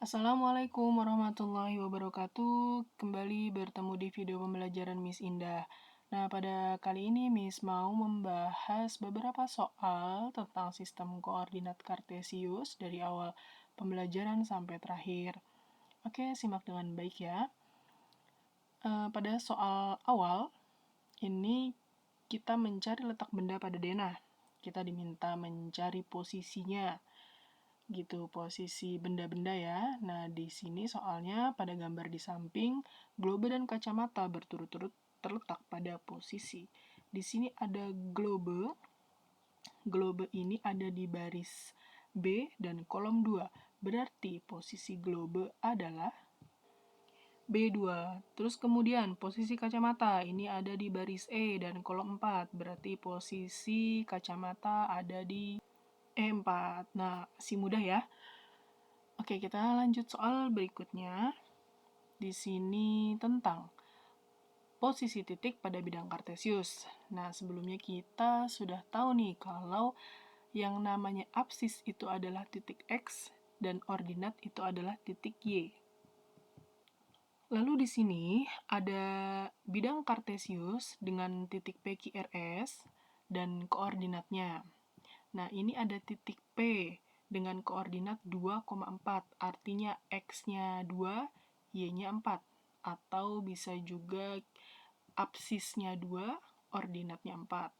Assalamualaikum warahmatullahi wabarakatuh. Kembali bertemu di video pembelajaran Miss Indah. Nah, pada kali ini Miss mau membahas beberapa soal tentang sistem koordinat kartesius dari awal pembelajaran sampai terakhir. Oke, simak dengan baik ya. Pada soal awal, ini kita mencari letak benda pada denah. Kita diminta mencari posisinya gitu, posisi benda-benda ya. Nah, di sini soalnya pada gambar di samping, globe dan kacamata berturut-turut terletak pada posisi. Di sini ada globe. Globe ini ada di baris B dan kolom 2. Berarti posisi globe adalah B2. Terus kemudian posisi kacamata ini ada di baris E dan kolom 4. Berarti posisi kacamata ada di E4. Nah, masih mudah ya. Oke, kita lanjut soal berikutnya. Di sini tentang posisi titik pada bidang kartesius. Nah, sebelumnya kita sudah tahu nih kalau yang namanya apsis itu adalah titik X dan ordinat itu adalah titik Y. Lalu di sini ada bidang kartesius dengan titik PQRS dan koordinatnya. Nah, ini ada titik P dengan koordinat 2,4, artinya X-nya 2, Y-nya 4. Atau bisa juga apsisnya 2, ordinatnya 4.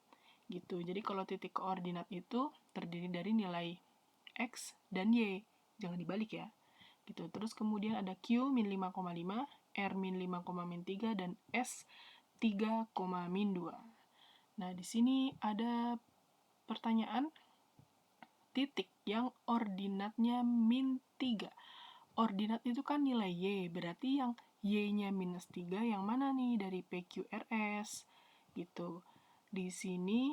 Gitu. Jadi kalau titik koordinat itu terdiri dari nilai X dan Y. Jangan dibalik ya. Gitu. Terus kemudian ada Q min 5,5, R min 5,3, dan S 3,2. Nah, di sini ada pertanyaan titik yang ordinatnya min 3. Ordinat itu kan nilai Y, berarti yang Y-nya minus 3 yang mana nih dari PQRS gitu. Di sini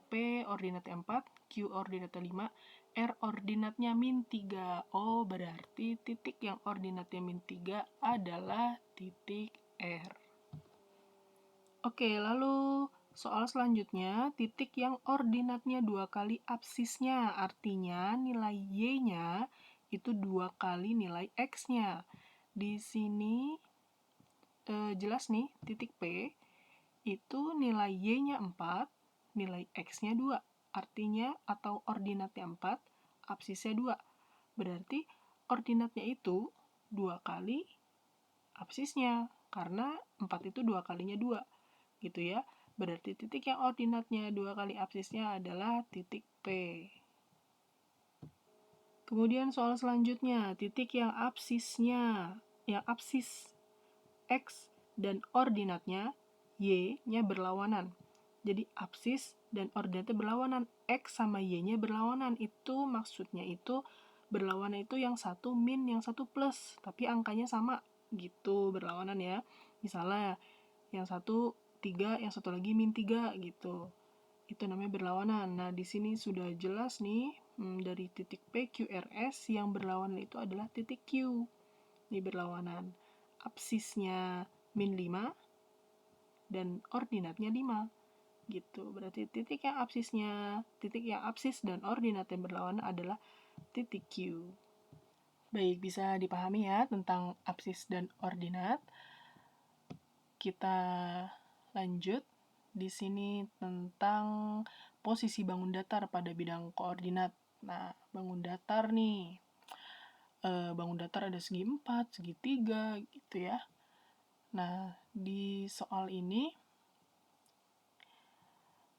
P ordinatnya 4, Q ordinatnya 5, R ordinatnya min 3. Oh, berarti titik yang ordinatnya min 3 adalah titik R. Oke, lalu soal selanjutnya, titik yang ordinatnya 2 kali apsisnya, artinya nilai Y-nya itu 2 kali nilai X-nya. Di sini jelas nih, titik P itu nilai Y-nya 4, nilai X-nya 2. Artinya, atau ordinatnya 4, apsisnya 2. Berarti ordinatnya itu 2 kali apsisnya, karena 4 itu 2 kalinya 2. Gitu ya. Berarti titik yang ordinatnya 2 kali apsisnya adalah titik P. Kemudian soal selanjutnya, titik yang apsisnya, yang apsis X dan ordinatnya Y-nya berlawanan. Jadi apsis dan ordinatnya berlawanan, X sama Y-nya berlawanan. Itu maksudnya itu berlawanan itu yang satu min, yang satu plus, tapi angkanya sama gitu, berlawanan ya. Misalnya yang satu 3, yang satu lagi min 3 gitu. Itu namanya berlawanan. Nah, di sini sudah jelas nih, dari titik PQRS yang berlawanan itu adalah titik Q. Ini berlawanan. Apsisnya min 5 dan ordinatnya 5. Gitu. Berarti titik yang apsis dan ordinatnya berlawanan adalah titik Q. Baik, bisa dipahami ya tentang apsis dan ordinat. Kita lanjut di sini tentang posisi bangun datar pada bidang koordinat. Nah, bangun datar nih. Bangun datar ada segi 4, segi 3 gitu ya. Nah, di soal ini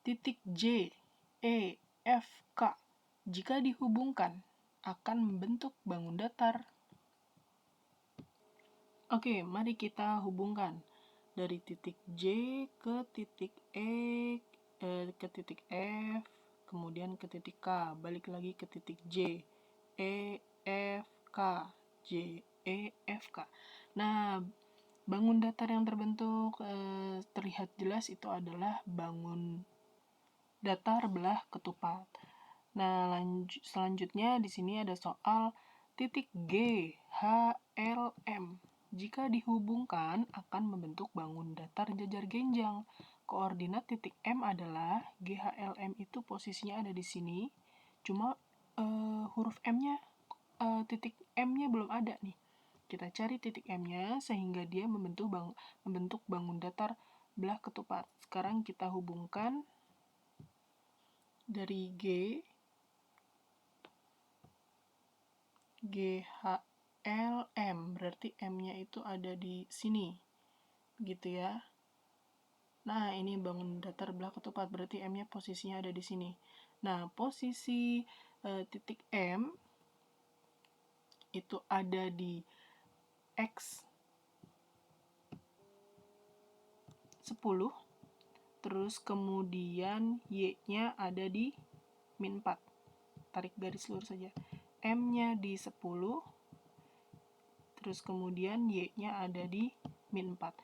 titik J, E, F, K jika dihubungkan akan membentuk bangun datar. Oke, mari kita hubungkan dari titik J ke titik E, ke titik F, kemudian ke titik K, balik lagi ke titik J, E, F, K, J, E, F, K. Nah, bangun datar yang terbentuk terlihat jelas itu adalah bangun datar belah ketupat. Nah, selanjutnya di sini ada soal titik G, H, L, M. Jika dihubungkan akan membentuk bangun datar jajar genjang. Koordinat titik M adalah GHLM itu posisinya ada di sini. Cuma huruf M-nya titik M-nya belum ada nih. Kita cari titik M-nya sehingga dia membentuk bangun datar belah ketupat. Sekarang kita hubungkan dari G, H, L, M. Berarti M-nya itu ada di sini. Gitu ya. Nah, ini bangun datar belah ketupat. Berarti M-nya posisinya ada di sini. Nah, posisi titik M itu ada di X 10, terus kemudian Y-nya ada di min 4. Tarik garis lurus saja. M-nya di 10, terus kemudian Y-nya ada di min 4.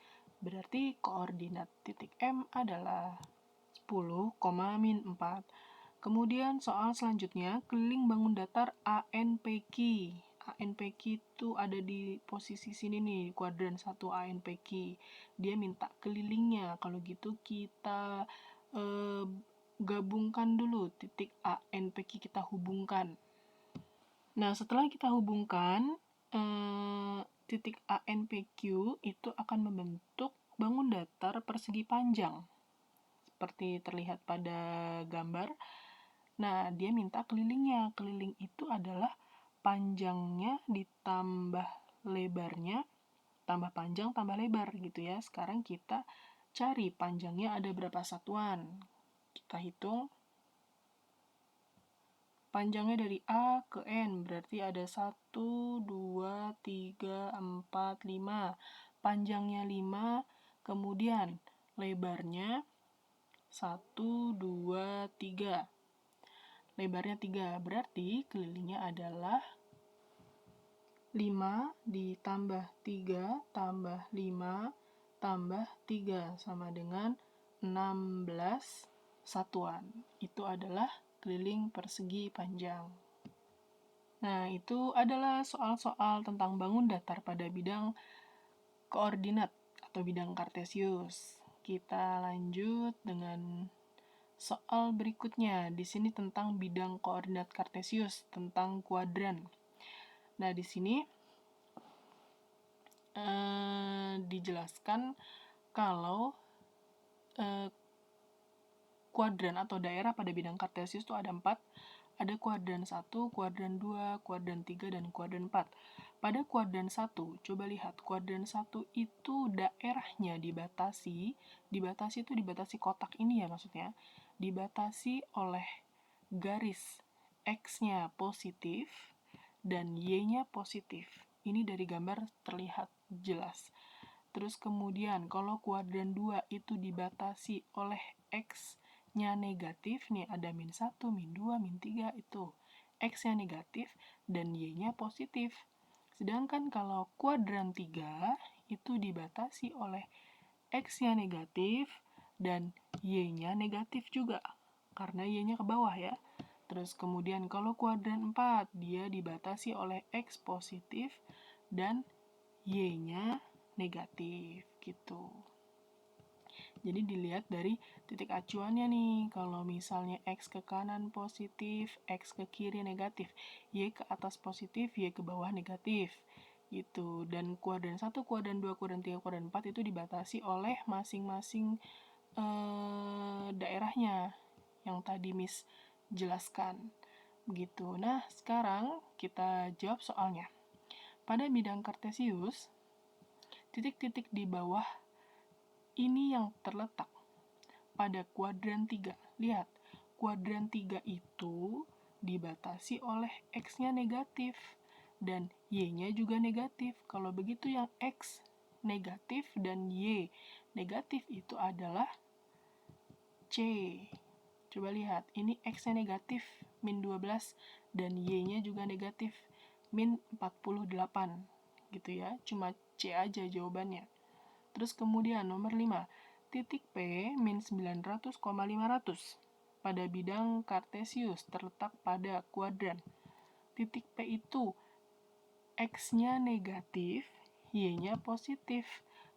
Berarti koordinat titik M adalah 10, min 4. Kemudian soal selanjutnya, keliling bangun datar ANPQ. ANPQ itu ada di posisi sini nih, kuadran 1 ANPQ. Dia minta kelilingnya. Kalau gitu kita gabungkan dulu titik ANPQ, kita hubungkan. Nah, setelah kita hubungkan, titik ANPQ itu akan membentuk bangun datar persegi panjang. Seperti terlihat pada gambar. Nah, dia minta kelilingnya. Keliling itu adalah panjangnya ditambah lebarnya, tambah panjang tambah lebar gitu ya. Sekarang kita cari panjangnya ada berapa satuan. Kita hitung. Panjangnya dari A ke N, berarti ada 1, 2, 3, 4, 5. Panjangnya 5, kemudian lebarnya 1, 2, 3. Lebarnya 3, berarti kelilingnya adalah 5 ditambah 3 tambah 5 tambah 3 sama dengan 16 satuan. Itu adalah keliling persegi panjang. Nah, itu adalah soal-soal tentang bangun datar pada bidang koordinat atau bidang kartesius. Kita lanjut dengan soal berikutnya. Di sini tentang bidang koordinat kartesius, tentang kuadran. Nah, di sini dijelaskan kalau kuadran atau daerah pada bidang kartesius itu ada 4. Ada kuadran 1, kuadran 2, kuadran 3, dan kuadran 4. Pada kuadran 1, coba lihat, kuadran 1 itu daerahnya dibatasi itu dibatasi kotak ini ya maksudnya, dibatasi oleh garis X-nya positif dan Y-nya positif. Ini dari gambar terlihat jelas. Terus kemudian kalau kuadran 2 itu dibatasi oleh X-nya negatif, nih ada min 1, min 2, min 3, itu X-nya negatif dan Y-nya positif. Sedangkan kalau kuadran 3 itu dibatasi oleh X-nya negatif dan Y-nya negatif juga, karena Y-nya ke bawah ya. Terus kemudian kalau kuadran 4, dia dibatasi oleh X positif dan Y-nya negatif gitu. Jadi dilihat dari titik acuannya nih. Kalau misalnya X ke kanan positif, X ke kiri negatif, Y ke atas positif, Y ke bawah negatif gitu. Dan kuadran 1, kuadran 2, kuadran 3, kuadran 4 itu dibatasi oleh masing-masing daerahnya yang tadi Miss jelaskan gitu. Nah, sekarang kita jawab soalnya. Pada bidang kartesius, titik-titik di bawah ini yang terletak pada kuadran 3. Lihat, kuadran 3 itu dibatasi oleh X-nya negatif dan Y-nya juga negatif. Kalau begitu yang X negatif dan Y negatif itu adalah C. Coba lihat, ini X-nya negatif, min 12, dan Y-nya juga negatif, min 48. Gitu ya, cuma C aja jawabannya. Terus kemudian nomor 5, titik P min 900,500 pada bidang kartesius terletak pada kuadran. Titik P itu X-nya negatif, Y-nya positif.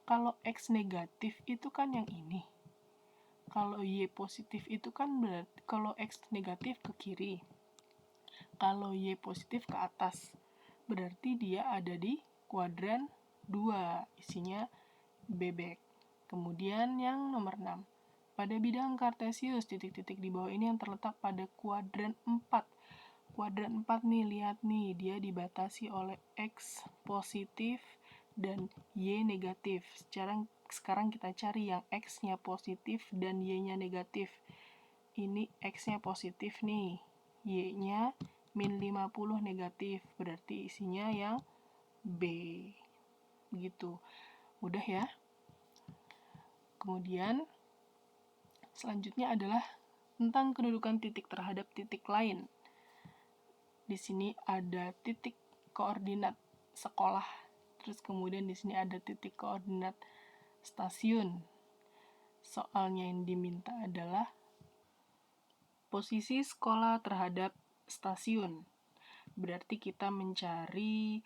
Kalau X negatif itu kan yang ini. Kalau Y positif itu kan berarti kalau X negatif ke kiri. Kalau Y positif ke atas. berarti dia ada di kuadran 2, isinya bebek. Kemudian yang nomor 6. Pada bidang kartesius, titik-titik di bawah ini yang terletak pada kuadran 4. Kuadran 4 nih, lihat nih, dia dibatasi oleh X positif dan Y negatif. Sekarang kita cari yang X-nya positif dan Y-nya negatif. Ini X-nya positif nih, Y-nya min 50 negatif, berarti isinya yang B. Begitu. Mudah ya. Kemudian selanjutnya adalah tentang kedudukan titik terhadap titik lain. Di sini ada titik koordinat sekolah. Terus kemudian di sini ada titik koordinat stasiun. Soalnya yang diminta adalah posisi sekolah terhadap stasiun. Berarti kita mencari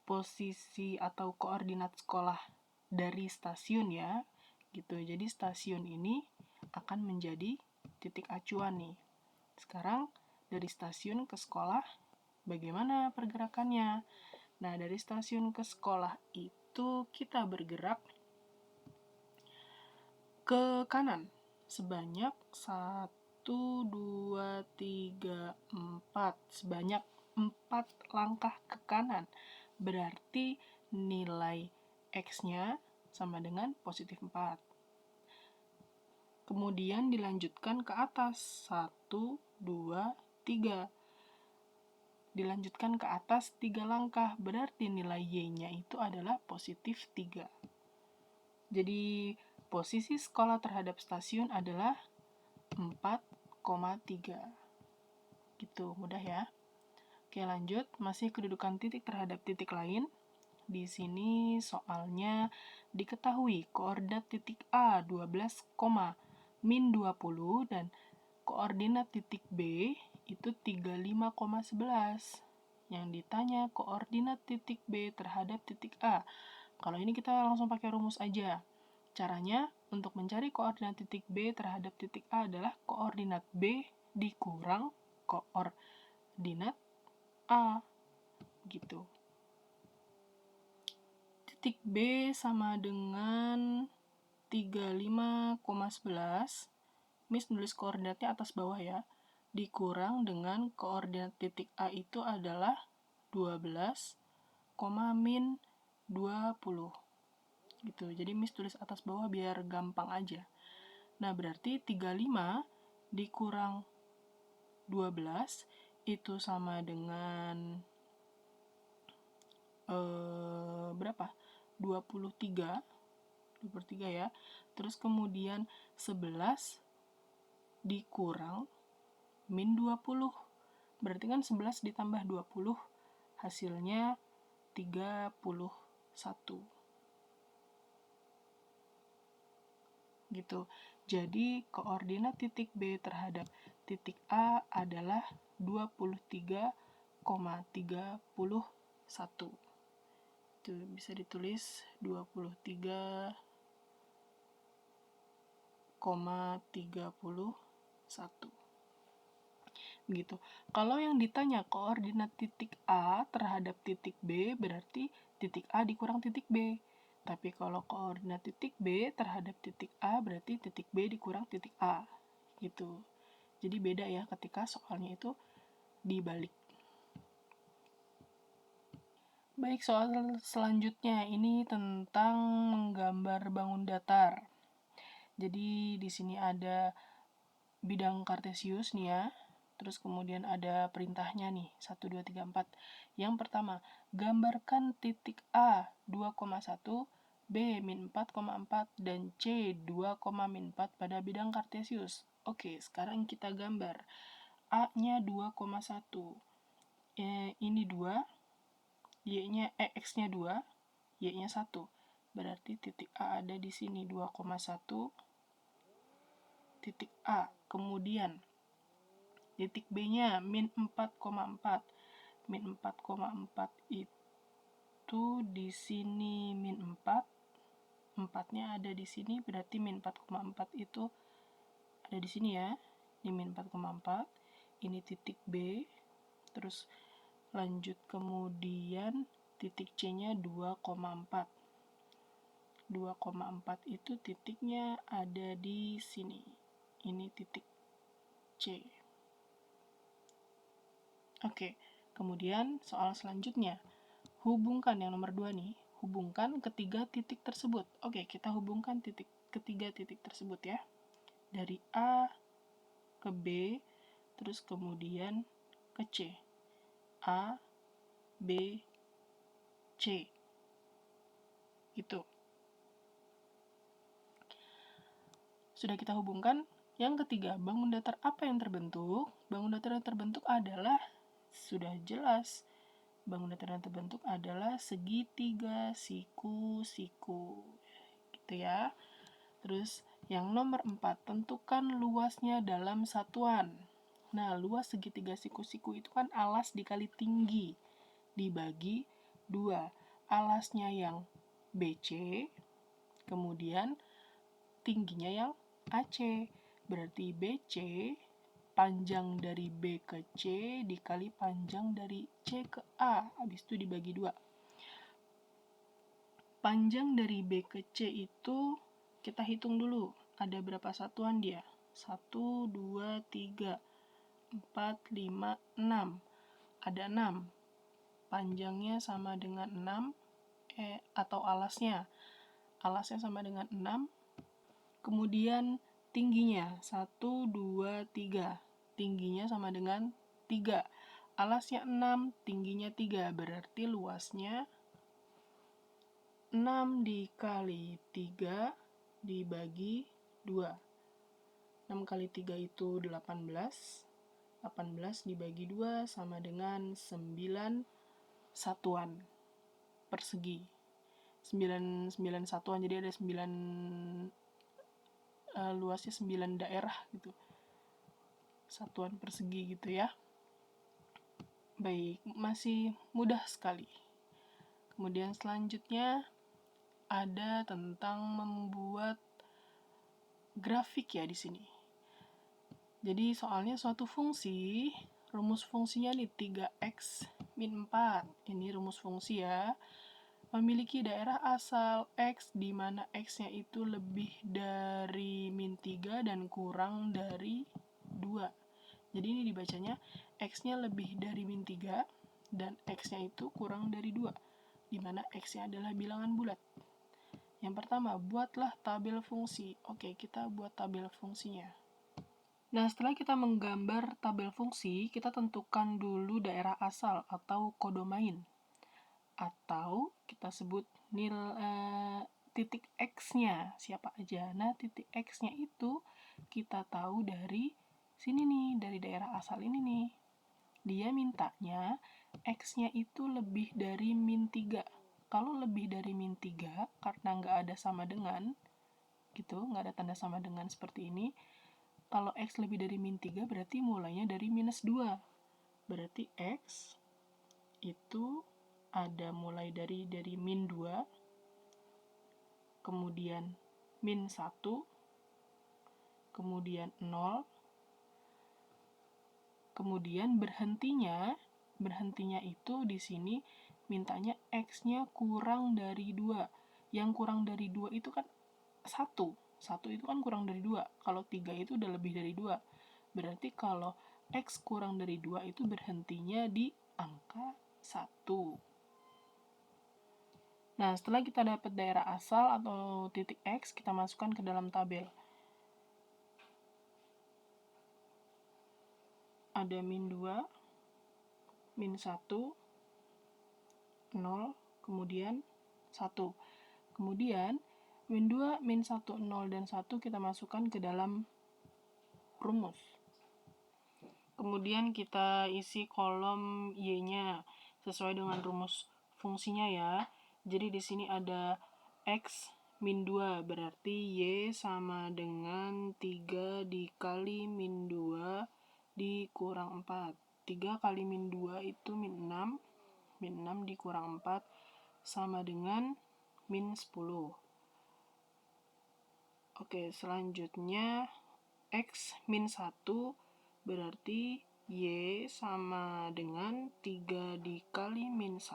posisi atau koordinat sekolah dari stasiun ya. Gitu. Jadi stasiun ini akan menjadi titik acuan nih. Sekarang dari stasiun ke sekolah bagaimana pergerakannya? Nah, dari stasiun ke sekolah itu kita bergerak ke kanan sebanyak 1, 2, 3, 4. Sebanyak 4 langkah ke kanan. Berarti nilai X-nya sama dengan positif 4. Kemudian dilanjutkan ke atas 1, 2, 3. Dilanjutkan ke atas 3 langkah, berarti nilai Y-nya itu adalah positif 3. Jadi posisi sekolah terhadap stasiun adalah 4,3. Gitu, mudah ya. Oke, lanjut. Masih kedudukan titik terhadap titik lain. Di sini soalnya diketahui koordinat titik A 12, min 20 dan koordinat titik B itu 35,11. Yang ditanya koordinat titik B terhadap titik A. Kalau ini kita langsung pakai rumus aja. Caranya untuk mencari koordinat titik B terhadap titik A adalah koordinat B dikurang koordinat A. Gitu. Titik B sama dengan 35,11. Miss nulis koordinatnya atas bawah ya. Dikurang dengan koordinat titik A itu adalah 12, min 20. Gitu. Jadi Miss tulis atas bawah biar gampang aja. Nah, berarti 35 dikurang 12 itu sama dengan berapa? 23 ya. Terus kemudian 11 dikurang min 20. Berarti kan 11 ditambah 20 hasilnya 31. Gitu. Jadi koordinat titik B terhadap titik A adalah 23,31. Itu bisa ditulis 23,31. Begitu. Kalau yang ditanya koordinat titik A terhadap titik B, berarti titik A dikurang titik B. Tapi kalau koordinat titik B terhadap titik A, berarti titik B dikurang titik A. Gitu. Jadi beda ya ketika soalnya itu dibalik. Baik, soal selanjutnya ini tentang menggambar bangun datar. Jadi di sini ada bidang kartesius nih ya. Terus kemudian ada perintahnya nih, 1, 2, 3, 4. Yang pertama, gambarkan titik A 2,1, B min 4,4, dan C 2,4 pada bidang kartesius. Oke, sekarang kita gambar. A-nya 2,1. Ini 2, X-nya 2, Y-nya 1. Berarti titik A ada di sini, 2,1 titik A. Kemudian titik B-nya min 4,4. Min 4,4 itu di sini min 4. 4-nya ada di sini, berarti min 4,4 itu ada di sini ya. Ini min 4,4. Ini titik B. Terus Lanjut kemudian titik C-nya 2,4. 2,4 itu titiknya ada di sini. Ini titik C. Oke, kemudian soal selanjutnya. Hubungkan yang nomor 2 nih. Hubungkan ketiga titik tersebut. Oke, kita hubungkan ketiga titik tersebut ya. Dari A ke B, terus kemudian ke C. A, B, C. Gitu. Sudah kita hubungkan. Yang ketiga, bangun datar apa yang terbentuk? Bangun datar yang terbentuk adalah, sudah jelas, bangun datar yang terbentuk adalah segitiga siku-siku. Gitu ya. Terus yang nomor 4, tentukan luasnya dalam satuan. Nah, luas segitiga siku-siku itu kan alas dikali tinggi dibagi 2. Alasnya yang BC, kemudian tingginya yang AC. Berarti BC panjang dari B ke C dikali panjang dari C ke A. Habis itu dibagi 2. Panjang dari B ke C itu kita hitung dulu. Ada berapa satuan dia? 1, 2, 3, 4, 5, 6. Ada 6. Panjangnya sama dengan 6, atau alasnya. Alasnya sama dengan 6. Kemudian tingginya 1, 2, 3. Tingginya sama dengan 3. Alasnya 6, tingginya 3. Berarti luasnya 6 dikali 3 dibagi 2. 6 kali 3 itu 18. 18 dibagi 2 sama dengan 9 satuan persegi. 9 satuan, jadi ada 9, luasnya 9 daerah gitu. Satuan persegi gitu ya. Baik, masih mudah sekali. Kemudian selanjutnya ada tentang membuat grafik ya di sini. Jadi soalnya suatu fungsi, rumus fungsinya nih 3x min 4. Ini rumus fungsi ya. Memiliki daerah asal x di mana x-nya itu lebih dari min 3 dan kurang dari 2. Jadi ini dibacanya x-nya lebih dari min 3 dan x-nya itu kurang dari 2, di mana x-nya adalah bilangan bulat. Yang pertama, buatlah tabel fungsi. Oke, kita buat tabel fungsinya. Nah, setelah kita menggambar tabel fungsi, kita tentukan dulu daerah asal atau kodomain. Atau kita sebut titik X-nya siapa aja. Nah, titik X-nya itu kita tahu dari sini nih, dari daerah asal ini nih. Dia mintanya X-nya itu lebih dari min 3. Kalau lebih dari min 3, karena nggak ada sama dengan, gitu, nggak ada tanda sama dengan seperti ini. Kalau X lebih dari min 3, berarti mulainya dari minus 2. Berarti X itu ada mulai dari min 2, kemudian min 1, kemudian 0, kemudian berhentinya itu di sini mintanya x-nya kurang dari 2. Yang kurang dari 2 itu kan 1. 1 itu kan kurang dari 2. Kalau 3 itu udah lebih dari 2. Berarti kalau x kurang dari 2 itu berhentinya di angka 1. Nah, setelah kita dapat daerah asal atau titik X, kita masukkan ke dalam tabel. Ada min 2, min 1, 0, kemudian 1. Kemudian, min 2, min 1, 0, dan 1 kita masukkan ke dalam rumus. Kemudian kita isi kolom Y-nya sesuai dengan rumus fungsinya ya. Jadi di sini ada X min 2, berarti Y sama dengan 3 dikali min 2 dikurang 4. 3 kali min 2 itu min 6. Min 6 dikurang 4 sama dengan min 10. Oke, selanjutnya X min 1 berarti Y sama dengan 3 dikali min 1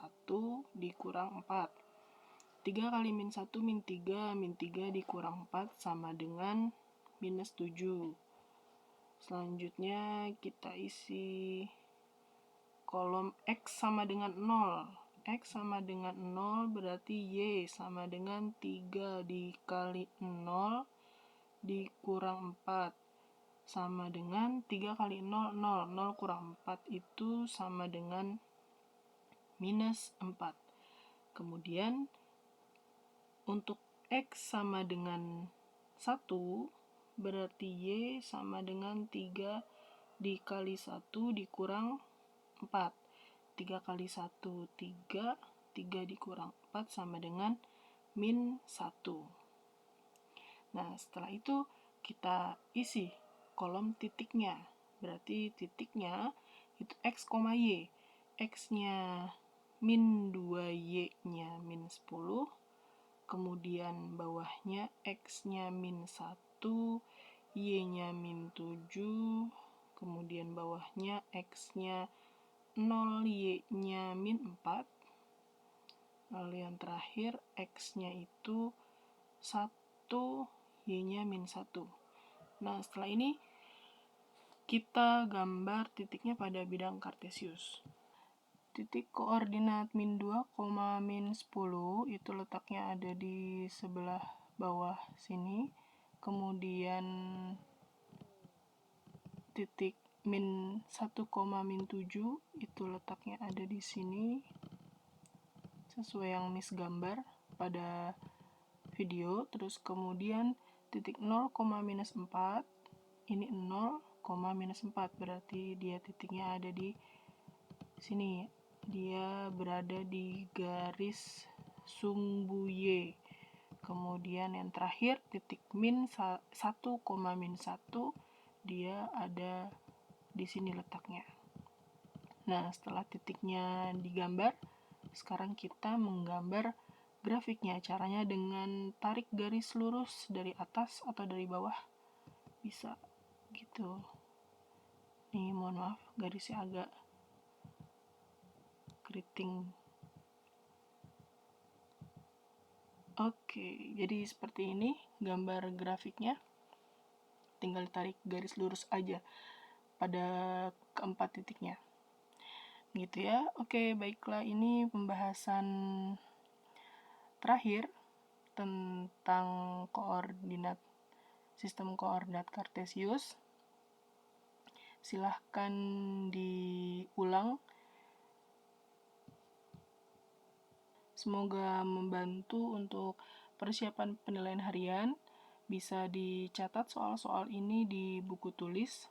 dikurang 4. 3 kali min 1 min 3 dikurang 4 sama dengan minus 7. Selanjutnya kita isi kolom X sama dengan 0. X sama dengan 0 berarti Y sama dengan 3 dikali 0 dikurang 4. Sama dengan 3 kali 0, 0. 0 kurang 4 itu sama dengan minus 4. Kemudian untuk X sama dengan 1, berarti Y sama dengan 3 dikali 1 dikurang 4. 3 kali 1, 3. 3 dikurang 4 sama dengan min 1. Nah, setelah itu kita isi kolom titiknya. Berarti titiknya itu X, Y. X-nya min 2, Y-nya min 10. Kemudian bawahnya X-nya min 1, Y-nya min 7. Kemudian bawahnya X-nya 0, Y-nya min 4. Lalu yang terakhir X-nya itu 1, Y-nya min 1. Nah, setelah ini kita gambar titiknya pada bidang kartesius. Titik koordinat min 2, min 10 itu letaknya ada di sebelah bawah sini. Kemudian titik min 1, min 7 itu letaknya ada di sini. Sesuai yang Miss gambar pada video. Terus kemudian titik 0, minus 4 ini 0, minus 4 berarti dia titiknya ada di sini. Dia berada di garis sumbu Y. Kemudian yang terakhir titik min 1, min 1 dia ada di sini letaknya. Nah, setelah titiknya digambar, sekarang kita menggambar grafiknya. Caranya dengan tarik garis lurus dari atas atau dari bawah. Bisa gitu. Nih, mohon maaf, garisnya agak keriting. Oke, jadi seperti ini gambar grafiknya. Tinggal tarik garis lurus aja pada keempat titiknya. Gitu ya. Oke, baiklah, ini pembahasan terakhir tentang sistem koordinat kartesius. Silahkan diulang. Semoga membantu untuk persiapan penilaian harian. Bisa dicatat soal-soal ini di buku tulis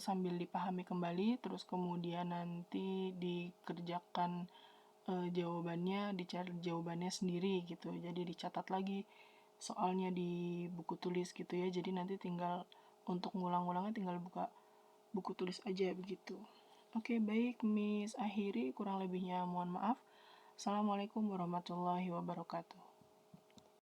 sambil dipahami kembali, terus kemudian nanti dikerjakan jawabannya, dicari jawabannya sendiri gitu. Jadi dicatat lagi soalnya di buku tulis gitu ya. Jadi nanti tinggal untuk ngulang-ngulangnya tinggal buka buku tulis aja begitu. Oke, baik, Miss akhiri, kurang lebihnya mohon maaf. Assalamualaikum warahmatullahi wabarakatuh.